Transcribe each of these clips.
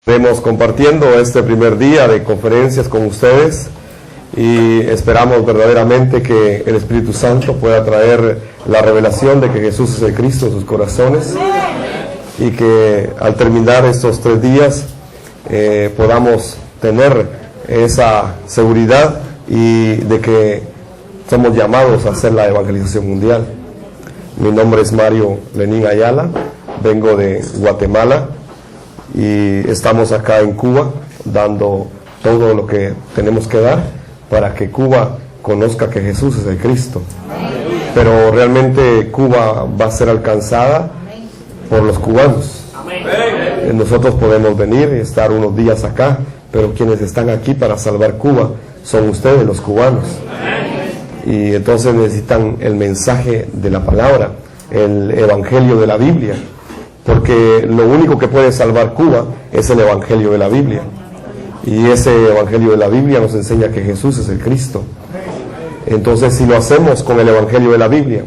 Estemos compartiendo este primer día de conferencias con ustedes y esperamos verdaderamente que el Espíritu Santo pueda traer la revelación de que Jesús es el Cristo en sus corazones y que al terminar estos 3 días podamos tener esa seguridad y de que somos llamados a hacer la evangelización mundial. Mi nombre es Mario Lenín Ayala, vengo de Guatemala y estamos acá en Cuba dando todo lo que tenemos que dar para que Cuba conozca que Jesús es el Cristo. Pero realmente Cuba va a ser alcanzada por los cubanos. Nosotros podemos venir y estar unos días acá, pero quienes están aquí para salvar Cuba son ustedes, los cubanos. Y entonces necesitan el mensaje de la palabra, el evangelio de la Biblia, porque lo único que puede salvar Cuba es el evangelio de la Biblia. Y ese evangelio de la Biblia nos enseña que Jesús es el Cristo. Entonces, si lo hacemos con el evangelio de la Biblia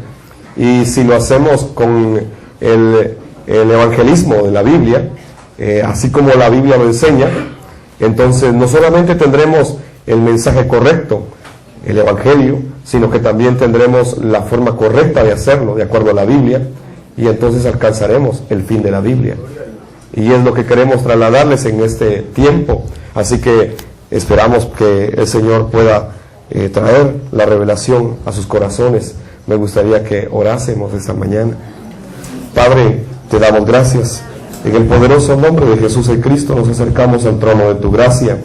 y si lo hacemos con el evangelismo de la Biblia, así como la Biblia lo enseña, entonces no solamente tendremos el mensaje correcto, el evangelio, sino que también tendremos la forma correcta de hacerlo, de acuerdo a la Biblia, y entonces alcanzaremos el fin de la Biblia. Y es lo que queremos trasladarles en este tiempo. Así que esperamos que el Señor pueda traer la revelación a sus corazones. Me gustaría que orásemos esta mañana. Padre, te damos gracias. En el poderoso nombre de Jesús el Cristo nos acercamos al trono de tu gracia.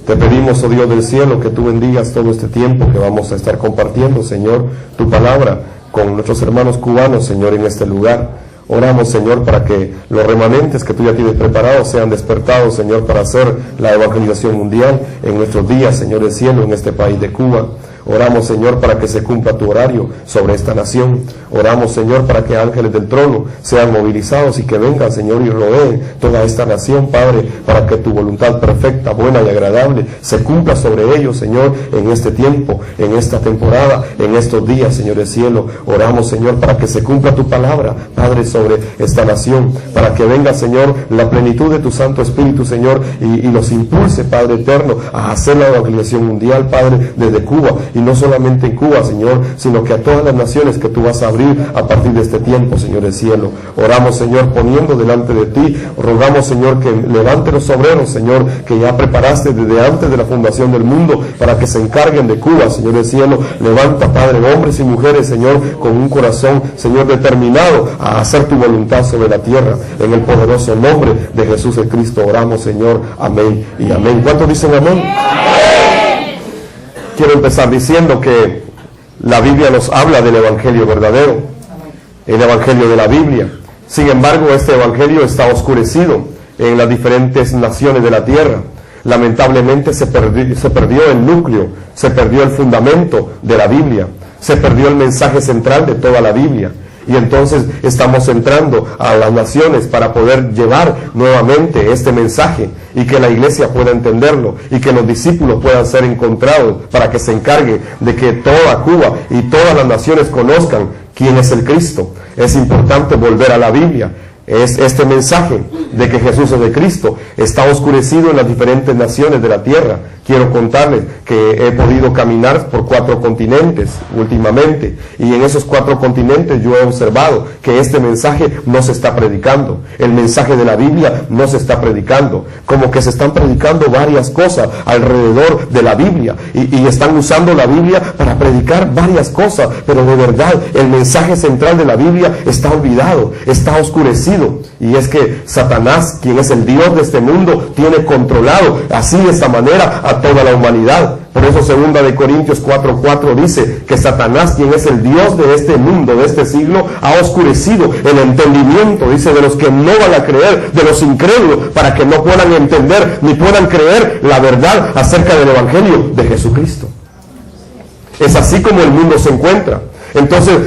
Te pedimos, oh Dios del cielo, que tú bendigas todo este tiempo que vamos a estar compartiendo, Señor, tu palabra con nuestros hermanos cubanos, Señor, en este lugar. Oramos, Señor, para que los remanentes que tú ya tienes preparados sean despertados, Señor, para hacer la evangelización mundial en nuestros días, Señor del cielo, en este país de Cuba. Oramos, Señor, para que se cumpla tu horario sobre esta nación. Oramos, Señor, para que ángeles del trono sean movilizados y que vengan, Señor, y rodeen toda esta nación, Padre, para que tu voluntad perfecta, buena y agradable se cumpla sobre ellos, Señor, en este tiempo, en esta temporada, en estos días, Señor del cielo. Oramos, Señor, para que se cumpla tu palabra, Padre, sobre esta nación, para que venga, Señor, la plenitud de tu Santo Espíritu, Señor, y los impulse, Padre eterno, a hacer la evangelización mundial, Padre, desde Cuba. Y no solamente en Cuba, Señor, sino que a todas las naciones que tú vas a abrir a partir de este tiempo, Señor del cielo. Oramos, Señor, poniendo delante de ti, rogamos, Señor, que levante los obreros, Señor, que ya preparaste desde antes de la fundación del mundo para que se encarguen de Cuba, Señor del cielo. Levanta, Padre, hombres y mujeres, Señor, con un corazón, Señor, determinado a hacer tu voluntad sobre la tierra. En el poderoso nombre de Jesús el Cristo oramos, Señor. Amén y amén. ¿Cuántos dicen amén? Quiero empezar diciendo que la Biblia nos habla del evangelio verdadero, el evangelio de la Biblia. Sin embargo, este evangelio está oscurecido en las diferentes naciones de la tierra. Lamentablemente se perdió el núcleo, se perdió el fundamento de la Biblia, se perdió el mensaje central de toda la Biblia. Y entonces estamos entrando a las naciones para poder llevar nuevamente este mensaje y que la iglesia pueda entenderlo y que los discípulos puedan ser encontrados para que se encargue de que toda Cuba y todas las naciones conozcan quién es el Cristo. Es importante volver a la Biblia. Es este mensaje de que Jesús es el Cristo está oscurecido en las diferentes naciones de la tierra. Quiero contarles que he podido caminar por 4 continentes últimamente y en esos 4 continentes yo he observado que este mensaje no se está predicando. El mensaje de la Biblia no se está predicando. Como que se están predicando varias cosas alrededor de la Biblia y están usando la Biblia para predicar varias cosas, pero de verdad el mensaje central de la Biblia está olvidado, está oscurecido. Y es que Satanás, quien es el Dios de este mundo, tiene controlado así de esta manera a toda la humanidad. Por eso 2 Corintios 4:4 dice que Satanás, quien es el Dios de este mundo, de este siglo, ha oscurecido el entendimiento, dice, de los que no van a creer, de los incrédulos, para que no puedan entender ni puedan creer la verdad acerca del evangelio de Jesucristo. Es así como el mundo se encuentra. Entonces,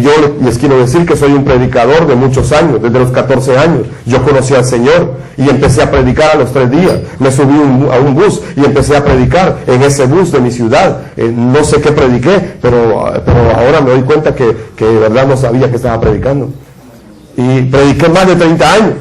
yo les quiero decir que soy un predicador de muchos años, desde los 14 años. Yo conocí al Señor y empecé a predicar a los 3 días. Me subí a un bus y empecé a predicar en ese bus de mi ciudad. No sé qué prediqué, pero ahora me doy cuenta que de verdad no sabía que estaba predicando. Y prediqué más de 30 años.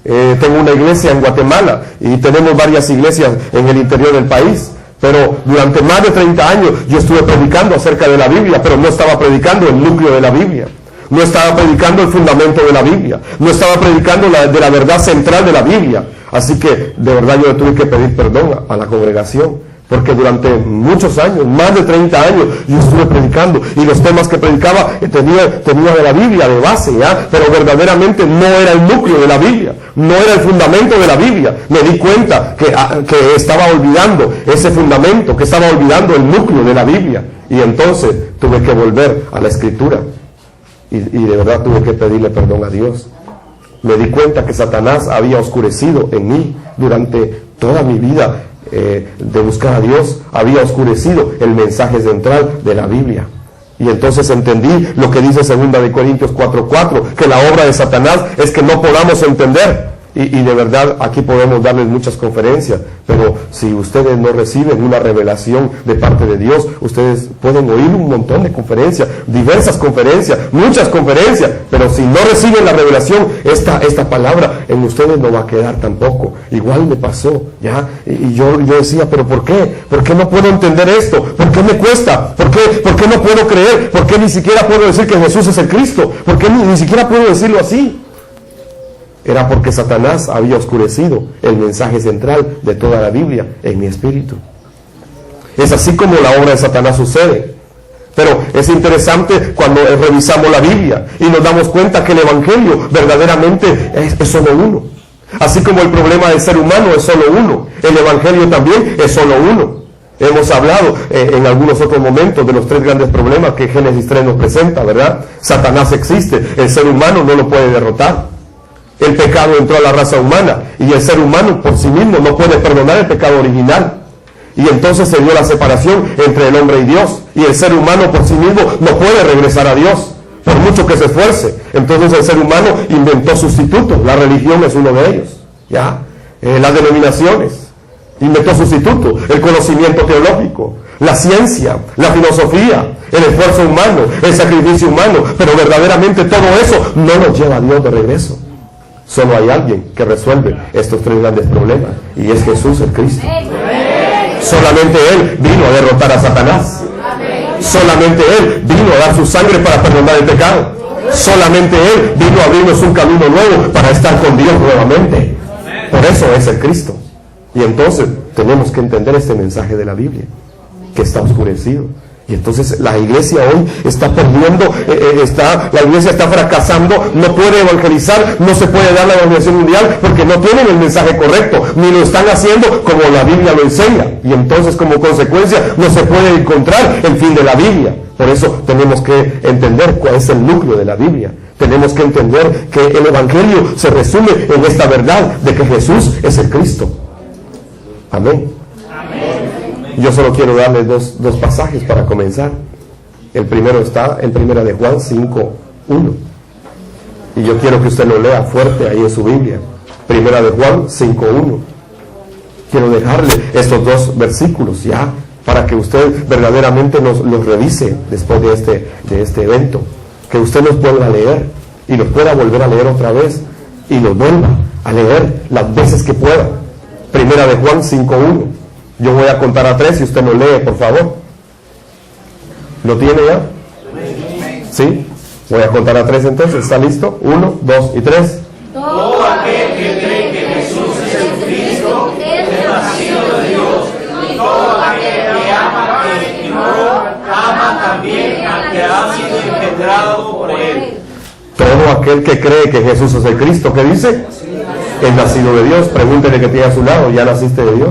Tengo una iglesia en Guatemala y tenemos varias iglesias en el interior del país. Pero durante más de 30 años yo estuve predicando acerca de la Biblia, pero no estaba predicando el núcleo de la Biblia. No estaba predicando el fundamento de la Biblia. No estaba predicando de la verdad central de la Biblia. Así que de verdad yo le tuve que pedir perdón a la congregación. Porque durante muchos años, más de 30 años, yo estuve predicando. Y los temas que predicaba tenía de la Biblia de base, ¿ya? Pero verdaderamente no era el núcleo de la Biblia. No era el fundamento de la Biblia. Me di cuenta que estaba olvidando ese fundamento, que estaba olvidando el núcleo de la Biblia. Y entonces tuve que volver a la Escritura. Y de verdad tuve que pedirle perdón a Dios. Me di cuenta que Satanás había oscurecido en mí durante toda mi vida de buscar a Dios, había oscurecido el mensaje central de la Biblia. Y entonces entendí lo que dice 2 Corintios 4:4, que la obra de Satanás es que no podamos entender. Y de verdad aquí podemos darles muchas conferencias, pero si ustedes no reciben una revelación de parte de Dios, ustedes pueden oír un montón de conferencias, diversas conferencias, muchas conferencias, pero si no reciben la revelación, esta palabra en ustedes no va a quedar tampoco. Igual me pasó, ¿ya? Y yo decía, pero ¿por qué? ¿Por qué no puedo entender esto? ¿Por qué me cuesta? ¿Por qué no puedo creer? ¿Por qué ni siquiera puedo decir que Jesús es el Cristo? ¿Por qué ni siquiera puedo decirlo así? Era porque Satanás había oscurecido el mensaje central de toda la Biblia en mi espíritu. Es así como la obra de Satanás sucede. Pero es interesante cuando revisamos la Biblia y nos damos cuenta que el Evangelio verdaderamente es solo uno. Así como el problema del ser humano es solo uno, el Evangelio también es solo uno. Hemos hablado en algunos otros momentos de los 3 grandes problemas que Génesis 3 nos presenta, ¿verdad? Satanás existe, el ser humano no lo puede derrotar. El pecado entró a la raza humana y el ser humano por sí mismo no puede perdonar el pecado original. Y entonces se dio la separación entre el hombre y Dios. Y el ser humano por sí mismo no puede regresar a Dios, por mucho que se esfuerce. Entonces el ser humano inventó sustitutos. La religión es uno de ellos, ¿ya? Las denominaciones inventó sustitutos. El conocimiento teológico, la ciencia, la filosofía, el esfuerzo humano, el sacrificio humano. Pero verdaderamente todo eso no nos lleva a Dios de regreso. Solo hay alguien que resuelve estos 3 grandes problemas, y es Jesús el Cristo. Solamente Él vino a derrotar a Satanás. Solamente Él vino a dar su sangre para perdonar el pecado. Solamente Él vino a abrirnos un camino nuevo para estar con Dios nuevamente. Por eso es el Cristo. Y entonces tenemos que entender este mensaje de la Biblia, que está oscurecido. Y entonces la iglesia hoy está perdiendo, la iglesia está fracasando, no puede evangelizar, no se puede dar la evangelización mundial porque no tienen el mensaje correcto, ni lo están haciendo como la Biblia lo enseña. Y entonces como consecuencia no se puede encontrar el fin de la Biblia. Por eso tenemos que entender cuál es el núcleo de la Biblia. Tenemos que entender que el evangelio se resume en esta verdad de que Jesús es el Cristo. Amén. Yo solo quiero darles dos pasajes para comenzar. El primero está en 1 de Juan 5:1. Y yo quiero que usted lo lea fuerte ahí en su Biblia. 1 de Juan 5:1. Quiero dejarle estos 2 versículos ya, para que usted verdaderamente los revise después de este evento. Que usted los vuelva a leer y los pueda volver a leer otra vez y los vuelva a leer las veces que pueda. 1 de Juan 5:1. Yo voy a contar a 3 y usted lo lee, por favor. ¿Lo tiene ya? ¿Sí? Voy a contar a 3 entonces. ¿Está listo? 1, 2 y 3. Todo aquel que cree que Jesús es el Cristo es nacido de Dios. Y todo aquel que ama al que no ama también al que ha sido engendrado por él. Todo aquel que cree que Jesús es el Cristo, ¿qué dice? Es nacido de Dios. Pregúntele que tiene a su lado, ¿ya naciste de Dios?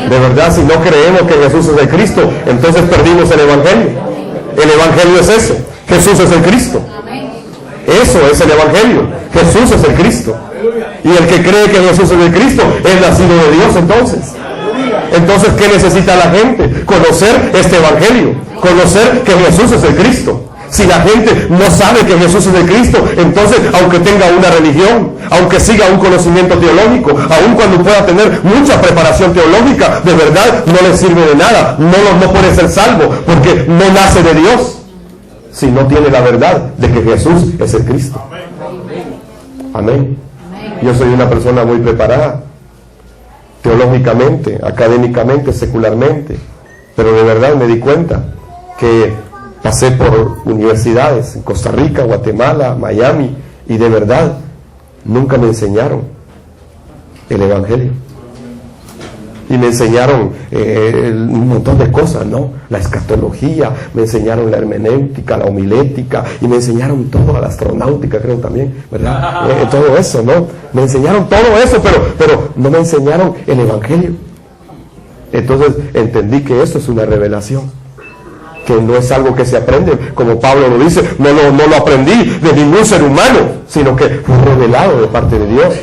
De verdad, si no creemos que Jesús es el Cristo, entonces perdimos el Evangelio. El Evangelio es eso, Jesús es el Cristo. Eso es el Evangelio, Jesús es el Cristo. Y el que cree que Jesús es el Cristo es nacido de Dios entonces. Entonces, ¿qué necesita la gente? Conocer este Evangelio, conocer que Jesús es el Cristo. Si la gente no sabe que Jesús es el Cristo, entonces, aunque tenga una religión, aunque siga un conocimiento teológico, aun cuando pueda tener mucha preparación teológica, de verdad no le sirve de nada. No puede ser salvo, porque no nace de Dios, si no tiene la verdad de que Jesús es el Cristo. Amén. Yo soy una persona muy preparada, teológicamente, académicamente, secularmente, pero de verdad me di cuenta que pasé por universidades en Costa Rica, Guatemala, Miami, y de verdad nunca me enseñaron el Evangelio. Y me enseñaron un montón de cosas, ¿no? La escatología, me enseñaron la hermenéutica, la homilética, y me enseñaron todo, la astronáutica creo también, ¿verdad? Todo eso, ¿no? Me enseñaron todo eso, pero no me enseñaron el Evangelio. Entonces entendí que esto es una revelación, que no es algo que se aprende, como Pablo lo dice, no lo aprendí de ningún ser humano, sino que fue revelado de parte de Dios.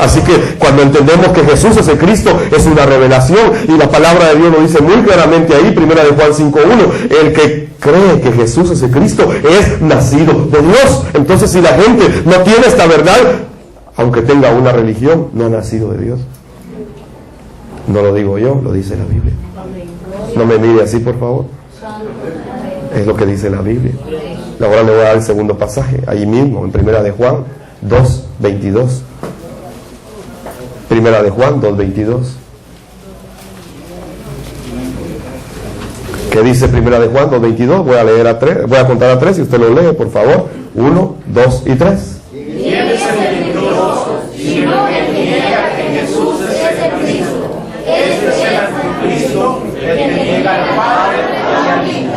Así que cuando entendemos que Jesús es el Cristo, es una revelación, y la palabra de Dios lo dice muy claramente ahí, 1 Juan 5:1, el que cree que Jesús es el Cristo es nacido de Dios. Entonces, si la gente no tiene esta verdad, aunque tenga una religión, no ha nacido de Dios. No lo digo yo, lo dice la Biblia. No me mire así, por favor. Es lo que dice la Biblia. Ahora le voy a dar el segundo pasaje, ahí mismo, en 1 Juan 2:22. 1 Juan 2:22. ¿Qué dice 1 Juan 2:22? Voy a leer voy a contar a 3 y usted lo lee, por favor. 1, 2 y 3. ¿Quién es el mentiroso, sino el que niega que Jesús es el Cristo? Este es el anticristo, el que niega al Padre y al Hijo.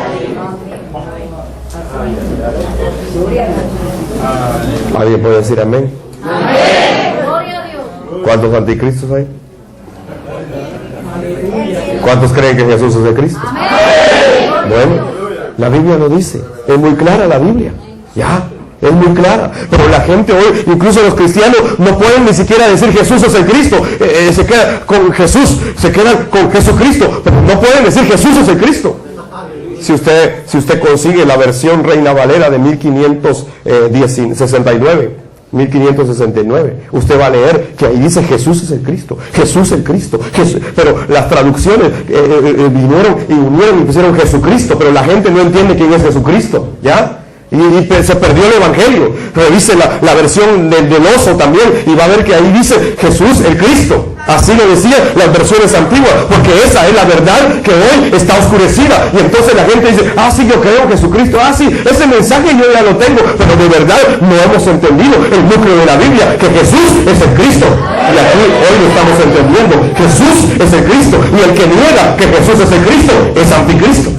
¿Alguien puede decir amén? Amén. Gloria a Dios. ¿Cuántos anticristos hay? ¿Cuántos creen que Jesús es el Cristo? Amén. Bueno, la Biblia lo dice, es muy clara la Biblia, ya, es muy clara, pero la gente hoy, incluso los cristianos, no pueden ni siquiera decir Jesús es el Cristo, se quedan con Jesús, se quedan con Jesucristo, pero no pueden decir Jesús es el Cristo. Si usted consigue la versión Reina Valera de 1569, usted va a leer que ahí dice Jesús es el Cristo, Jesús el Cristo, pero las traducciones vinieron y unieron y pusieron Jesucristo, pero la gente no entiende quién es Jesucristo, ¿ya? Y se perdió el Evangelio. Revise la versión del oso también y va a ver que ahí dice Jesús el Cristo. Así lo decían las versiones antiguas, porque esa es la verdad que hoy está oscurecida. Y entonces la gente dice, sí, yo creo en Jesucristo, sí, ese mensaje yo ya lo tengo, pero de verdad no hemos entendido el núcleo de la Biblia, que Jesús es el Cristo. Y aquí hoy lo estamos entendiendo, Jesús es el Cristo, y el que niega que Jesús es el Cristo es anticristo.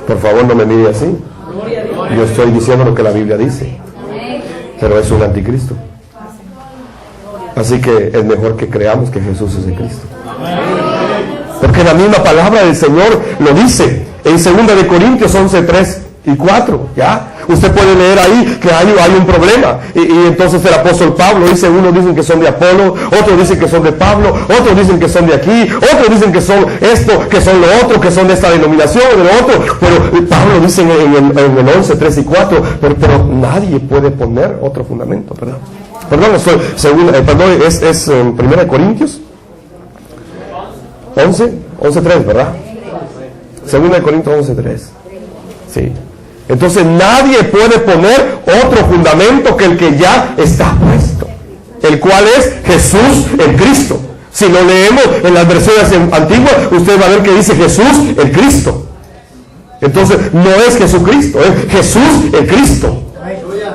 Por favor, no me mire así. Yo estoy diciendo lo que la Biblia dice, pero es un anticristo. Así que es mejor que creamos que Jesús es el Cristo, porque la misma palabra del Señor lo dice en 2 Corintios 11:3 y 4. ¿Ya? Usted puede leer ahí que hay un problema, y entonces el apóstol Pablo dice, unos dicen que son de Apolo, otros dicen que son de Pablo, otros dicen que son de aquí, otros dicen que son esto, que son lo otro, que son de esta denominación o de lo otro, pero Pablo dice en el 11:3 y 4, pero nadie puede poner otro fundamento, ¿verdad? Perdón, es 1 Corintios 11:3, ¿verdad? 2 Corintios 11:3. Sí. Entonces nadie puede poner otro fundamento que el que ya está puesto, el cual es Jesús el Cristo. Si lo leemos en las versiones antiguas, usted va a ver que dice Jesús el Cristo. Entonces no es Jesucristo, es Jesús el Cristo.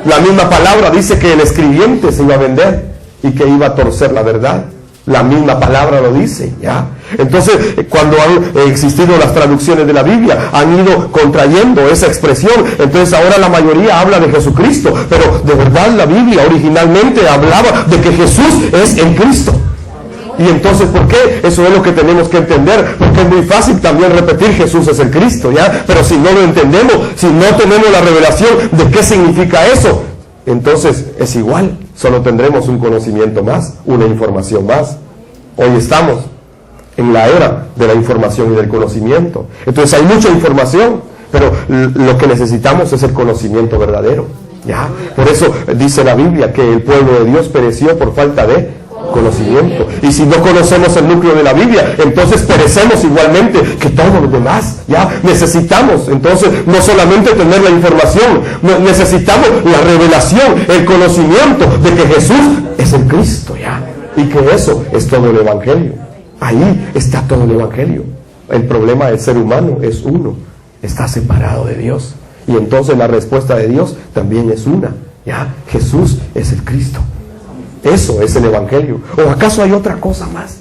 La misma palabra dice que el escribiente se iba a vender y que iba a torcer la verdad. La misma palabra lo dice, ¿ya? Entonces, cuando han existido las traducciones de la Biblia, han ido contrayendo esa expresión. Entonces, ahora la mayoría habla de Jesucristo, pero de verdad la Biblia originalmente hablaba de que Jesús es el Cristo. Y entonces, ¿por qué? Eso es lo que tenemos que entender, porque es muy fácil también repetir Jesús es el Cristo, ¿ya? Pero si no lo entendemos, si no tenemos la revelación de qué significa eso, entonces es igual, solo tendremos un conocimiento más, una información más. Hoy estamos en la era de la información y del conocimiento. Entonces hay mucha información, pero lo que necesitamos es el conocimiento verdadero, ¿ya? Por eso dice la Biblia que el pueblo de Dios pereció por falta de conocimiento. Y si no conocemos el núcleo de la Biblia, entonces perecemos igualmente que todos los demás. Ya necesitamos entonces no solamente tener la información, necesitamos la revelación, el conocimiento de que Jesús es el Cristo, ya, y que eso es todo el Evangelio. Ahí está todo el Evangelio. El problema del ser humano es uno, está separado de Dios, y entonces la respuesta de Dios también es una, ya, Jesús es el Cristo. Eso es el Evangelio. ¿O acaso hay otra cosa más?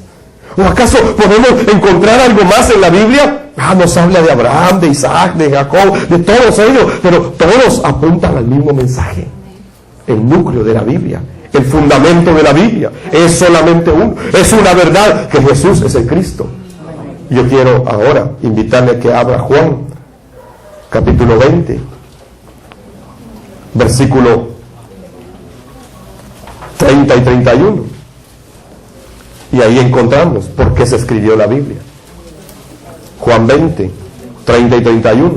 ¿O acaso podemos encontrar algo más en la Biblia? Nos habla de Abraham, de Isaac, de Jacob, de todos ellos, pero todos apuntan al mismo mensaje. El núcleo de la Biblia, el fundamento de la Biblia, es solamente uno. Es una verdad que Jesús es el Cristo. Yo quiero ahora invitarle a que abra Juan, capítulo 20, versículo 30 y 31. Y ahí encontramos por qué se escribió la Biblia. Juan 20, 30 y 31.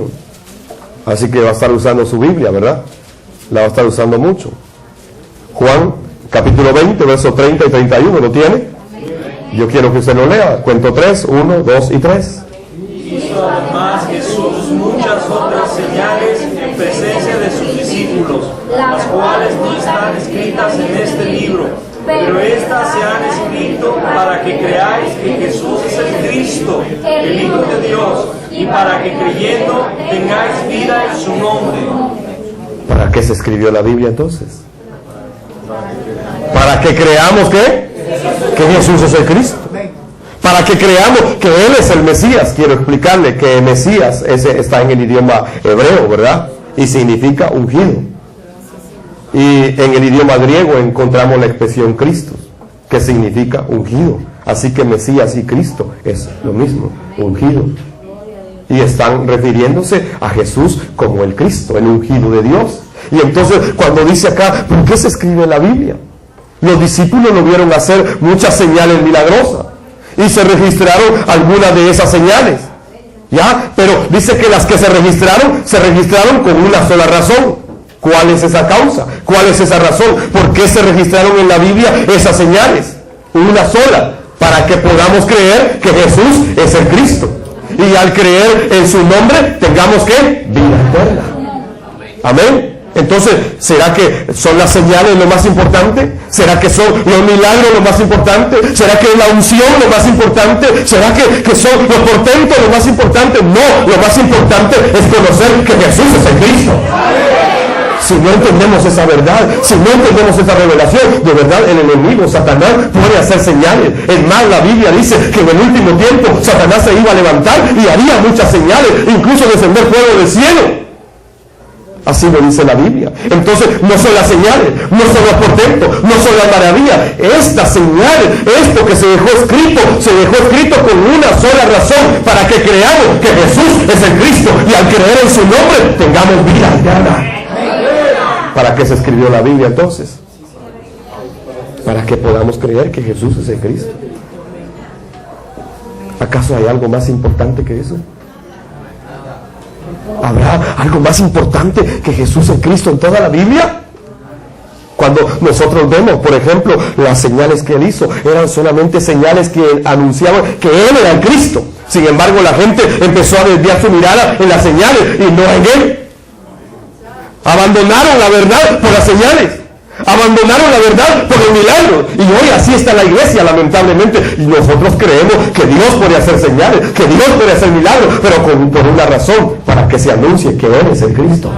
Así que va a estar usando su Biblia, ¿verdad? La va a estar usando mucho. Juan, capítulo 20, versos 30 y 31. ¿Lo tiene? Yo quiero que usted lo lea. Cuento 3, 1, 2 y 3. Hizo además Jesús muchas otras señales en presencia de sus discípulos, las cuales no están escritas en este libro, pero estas se han escrito para que creáis que Jesús es el Cristo, el Hijo de Dios, y para que creyendo tengáis vida en su nombre. ¿Para qué se escribió la Biblia entonces? Para que creamos que Jesús es el Cristo. Para que creamos que Él es el Mesías. Quiero explicarle que Mesías ese está en el idioma hebreo, ¿verdad? Y significa ungido. Y en el idioma griego encontramos la expresión Christos, que significa ungido. Así que Mesías y Cristo es lo mismo, ungido. Y están refiriéndose a Jesús como el Cristo, el ungido de Dios. Y entonces cuando dice acá, ¿por qué se escribe la Biblia? Los discípulos lo vieron hacer muchas señales milagrosas. Y se registraron algunas de esas señales, ¿ya? Pero dice que las que se registraron con una sola razón. ¿Cuál es esa causa? ¿Cuál es esa razón? ¿Por qué se registraron en la Biblia esas señales? Una sola, para que podamos creer que Jesús es el Cristo. Y al creer en su nombre, tengamos ¿qué? Vida eterna. Amén. Entonces, ¿será que son las señales lo más importante? ¿Será que son los milagros lo más importante? ¿Será que es la unción lo más importante? ¿Será que son los portentos lo más importante? No, lo más importante es conocer que Jesús es el Cristo. Si no entendemos esa verdad, si no entendemos esa revelación, de verdad el enemigo, Satanás, puede hacer señales. Es más, la Biblia dice que en el último tiempo Satanás se iba a levantar y haría muchas señales, incluso descender fuego del cielo. Así lo dice la Biblia. Entonces, no son las señales, no son los portentos, no son las maravillas. Estas señales, esto que se dejó escrito con una sola razón, para que creamos que Jesús es el Cristo y al creer en su nombre tengamos vida eterna. ¿Para qué se escribió la Biblia entonces? Para que podamos creer que Jesús es el Cristo. ¿Acaso hay algo más importante que eso? ¿Habrá algo más importante que Jesús el Cristo en toda la Biblia? Cuando nosotros vemos, por ejemplo, las señales que Él hizo, eran solamente señales que anunciaban que Él era el Cristo. Sin embargo, la gente empezó a desviar su mirada en las señales y no en Él. Abandonaron la verdad por las señales. Abandonaron la verdad por los milagros. Y hoy así está la iglesia, lamentablemente. Y nosotros creemos que Dios puede hacer señales, que Dios puede hacer milagros, pero por una razón, para que se anuncie que Él es el Cristo.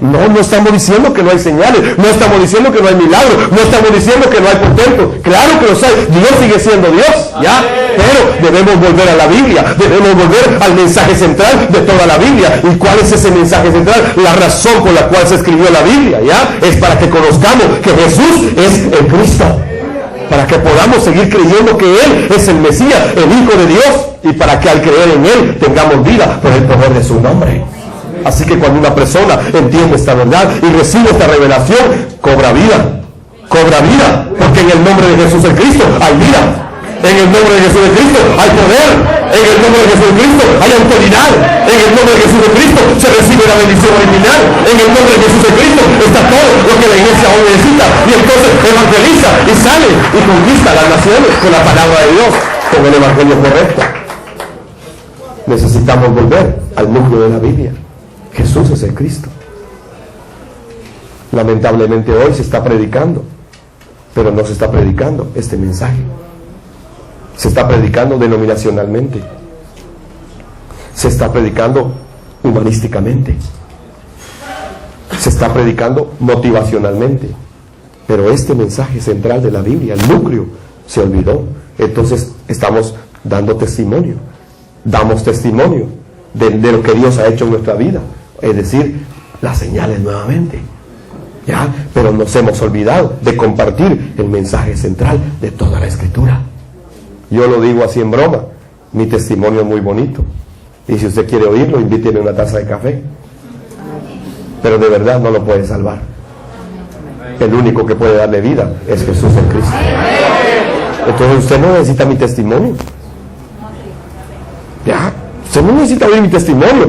No estamos diciendo que no hay señales, no estamos diciendo que no hay milagros, no estamos diciendo que no hay portentos. Claro que los hay, Dios sigue siendo Dios, ¿ya? Pero debemos volver a la Biblia, debemos volver al mensaje central de toda la Biblia. ¿Y cuál es ese mensaje central? La razón por la cual se escribió la Biblia, ¿ya? Es para que conozcamos que Jesús es el Cristo, para que podamos seguir creyendo que Él es el Mesías, el Hijo de Dios, y para que al creer en Él tengamos vida por el poder de su nombre. Así que cuando una persona entiende esta verdad y recibe esta revelación, cobra vida, porque en el nombre de Jesús el Cristo hay vida, en el nombre de Jesús el Cristo hay poder, en el nombre de Jesús el Cristo hay autoridad, en el nombre de Jesús el Cristo se recibe la bendición original, en el nombre de Jesús el Cristo está todo lo que la iglesia hoy necesita, y entonces evangeliza, y sale y conquista las naciones con la palabra de Dios, con el evangelio correcto. Necesitamos volver al núcleo de la Biblia. Jesús es el Cristo. Lamentablemente hoy se está predicando, pero no se está predicando este mensaje. Se está predicando denominacionalmente. Se está predicando humanísticamente. Se está predicando motivacionalmente. Pero este mensaje central de la Biblia, el núcleo, se olvidó. Entonces estamos dando testimonio. Damos testimonio de lo que Dios ha hecho en nuestra vida. Es decir, las señales nuevamente. ¿Ya? Pero nos hemos olvidado de compartir el mensaje central de toda la Escritura. Yo lo digo así en broma. Mi testimonio es muy bonito. Y si usted quiere oírlo, invíteme una taza de café. Pero de verdad no lo puede salvar. El único que puede darle vida es Jesús en Cristo. Entonces usted no necesita mi testimonio. ¿Ya? Usted no necesita oír mi testimonio.